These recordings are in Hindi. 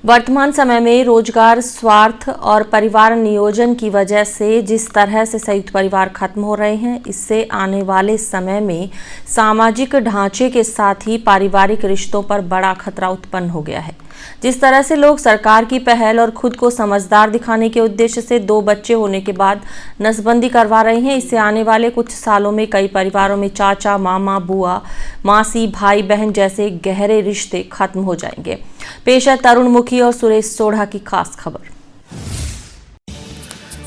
वर्तमान समय में रोजगार, स्वार्थ और परिवार नियोजन की वजह से जिस तरह से संयुक्त परिवार खत्म हो रहे हैं, इससे आने वाले समय में सामाजिक ढांचे के साथ ही पारिवारिक रिश्तों पर बड़ा खतरा उत्पन्न हो गया है। जिस तरह से लोग सरकार की पहल और खुद को समझदार दिखाने के उद्देश्य से 2 बच्चे होने के बाद नसबंदी करवा रहे हैं, इससे आने वाले कुछ सालों में कई परिवारों में चाचा, मामा, बुआ, मासी, भाई बहन जैसे गहरे रिश्ते खत्म हो जाएंगे। पेश है तरुण मुखी और सुरेश सोढ़ा की खास खबर।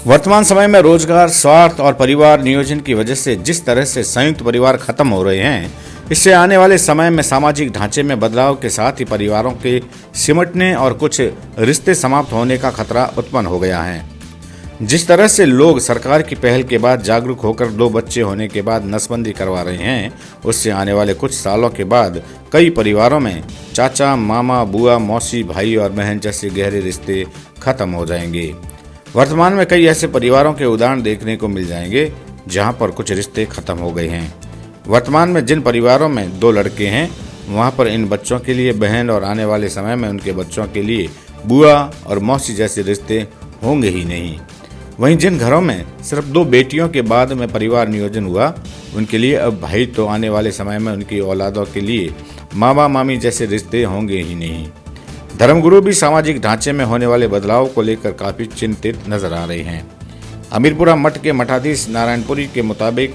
वर्तमान समय में रोजगार, स्वार्थ और परिवार नियोजन की वजह से जिस तरह से संयुक्त परिवार खत्म हो रहे हैं, इससे आने वाले समय में सामाजिक ढांचे में बदलाव के साथ ही परिवारों के सिमटने और कुछ रिश्ते समाप्त होने का खतरा उत्पन्न हो गया है। जिस तरह से लोग सरकार की पहल के बाद जागरूक होकर 2 बच्चे होने के बाद नसबंदी करवा रहे हैं, उससे आने वाले कुछ सालों के बाद कई परिवारों में चाचा, मामा, बुआ, मौसी, भाई और बहन जैसे गहरे रिश्ते खत्म हो जाएंगे। वर्तमान में कई ऐसे परिवारों के उदाहरण देखने को मिल जाएंगे जहां पर कुछ रिश्ते खत्म हो गए हैं। वर्तमान में जिन परिवारों में 2 लड़के हैं, वहां पर इन बच्चों के लिए बहन और आने वाले समय में उनके बच्चों के लिए बुआ और मौसी जैसे रिश्ते होंगे ही नहीं। वहीं जिन घरों में सिर्फ 2 बेटियों के बाद में परिवार नियोजन हुआ, उनके लिए अब भाई तो आने वाले समय में उनकी औलादों के लिए मामा मामी जैसे रिश्ते होंगे ही नहीं। धर्मगुरु भी सामाजिक ढांचे में होने वाले बदलाव को लेकर काफी चिंतित नजर आ रहे हैं। अमीरपुरा मठ के मठाधीश नारायणपुरी के मुताबिक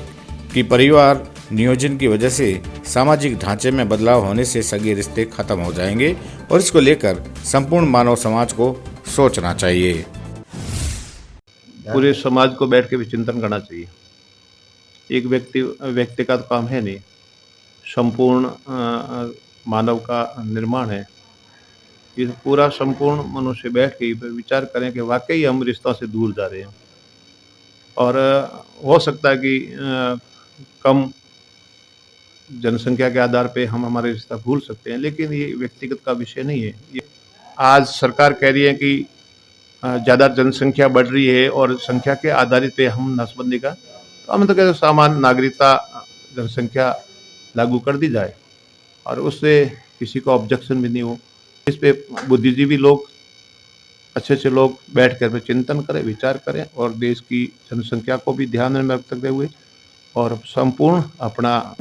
कि परिवार नियोजन की वजह से सामाजिक ढांचे में बदलाव होने से सगे रिश्ते खत्म हो जाएंगे और इसको लेकर संपूर्ण मानव समाज को सोचना चाहिए। पूरे समाज को बैठ के भी चिंतन करना चाहिए। एक व्यक्ति का तो काम है नहीं, संपूर्ण मानव का निर्माण है। ये पूरा संपूर्ण मनुष्य बैठ के विचार करें कि वाकई हम रिश्तों से दूर जा रहे हैं और हो सकता है कि कम जनसंख्या के आधार पे हम हमारे रिश्ता भूल सकते हैं, लेकिन ये व्यक्तिगत का विषय नहीं है। ये आज सरकार कह रही है कि ज़्यादा जनसंख्या बढ़ रही है और संख्या के आधारित पे हम नसबंदी का, तो हमें तो कहते सामान्य नागरिकता जनसंख्या लागू कर दी जाए और उससे किसी को ऑब्जेक्शन भी नहीं हो। इस पे बुद्धिजीवी लोग, अच्छे लोग बैठ कर चिंतन करें, विचार करें और देश की जनसंख्या को भी ध्यान में रखते हुए और संपूर्ण अपना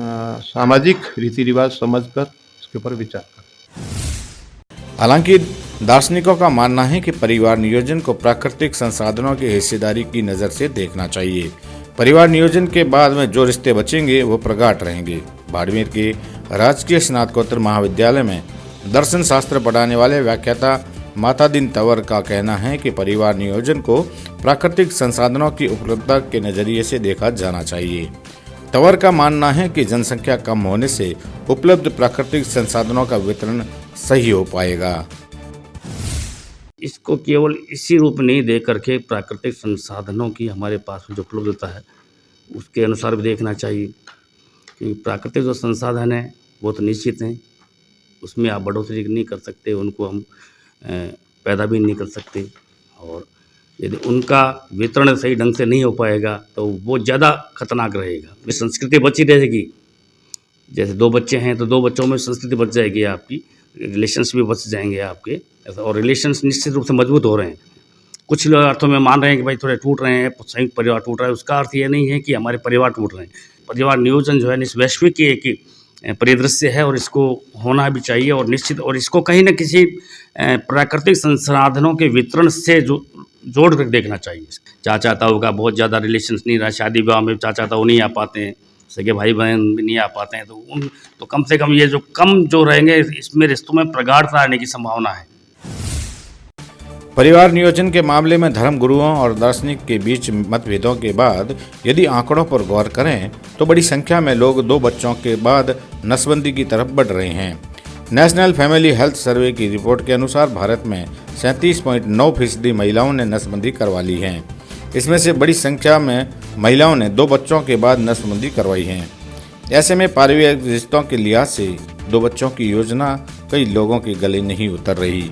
सामाजिक रीति रिवाज समझकर इसके ऊपर विचार करें। हालांकि दार्शनिकों का मानना है कि परिवार नियोजन को प्राकृतिक संसाधनों की हिस्सेदारी की नज़र से देखना चाहिए। परिवार नियोजन के बाद में जो रिश्ते बचेंगे वो प्रगाढ़ रहेंगे। बाड़मेर के राजकीय स्नातकोत्तर महाविद्यालय में दर्शन शास्त्र पढ़ाने वाले व्याख्याता मातादीन तंवर का कहना है कि परिवार नियोजन को प्राकृतिक संसाधनों की उपलब्धता के नजरिए से देखा जाना चाहिए। तंवर का मानना है कि जनसंख्या कम होने से उपलब्ध प्राकृतिक संसाधनों का वितरण सही हो पाएगा। इसको केवल इसी रूप नहीं दे करके प्राकृतिक संसाधनों की हमारे पास जो उपलब्धता है उसके अनुसार भी देखना चाहिए कि प्राकृतिक जो संसाधन है वो तो निश्चित हैं, उसमें आप बढ़ोतरी नहीं कर सकते, उनको हम पैदा भी नहीं कर सकते और यदि उनका वितरण सही ढंग से नहीं हो पाएगा तो वो ज़्यादा खतरनाक रहेगा। संस्कृति बची रहेगी। जैसे 2 बच्चे हैं तो 2 बच्चों में संस्कृति बच जाएगी, आपकी रिलेशंस भी बच जाएंगे आपके, और रिलेशंस निश्चित रूप से मजबूत हो रहे हैं। कुछ लोग अर्थों में मान रहे हैं कि भाई थोड़े टूट रहे हैं, संयुक्त परिवार टूट रहा है। उसका अर्थ ये नहीं है कि हमारे परिवार टूट रहे हैं। परिवार नियोजन जो है इस वैश्विक की एक परिदृश्य है और इसको होना भी चाहिए और निश्चित, और इसको कहीं ना किसी प्राकृतिक संसाधनों के वितरण से जोड़ कर देखना चाहिए। चाचा ताऊ का बहुत ज़्यादा रिलेशंस नहीं रहा, शादी विवाह में चाचा ताऊ नहीं आ पाते हैं, सगे भाई बहन भी नहीं आ पाते हैं, तो कम से कम ये जो कम जो रहेंगे इसमें रिश्तों में प्रगाढ़ता आने की संभावना है। परिवार नियोजन के मामले में धर्म गुरुओं और दार्शनिक के बीच मतभेदों के बाद यदि आंकड़ों पर गौर करें तो बड़ी संख्या में लोग 2 बच्चों के बाद नसबंदी की तरफ बढ़ रहे हैं। नेशनल फैमिली हेल्थ सर्वे की रिपोर्ट के अनुसार भारत में 37.9% महिलाओं ने नसबंदी करवा ली है। इसमें से बड़ी संख्या में महिलाओं ने 2 बच्चों के बाद नसबंदी करवाई है। ऐसे में पारिवारिक रिश्तों के लिहाज से 2 बच्चों की योजना कई लोगों के गले नहीं उतर रही।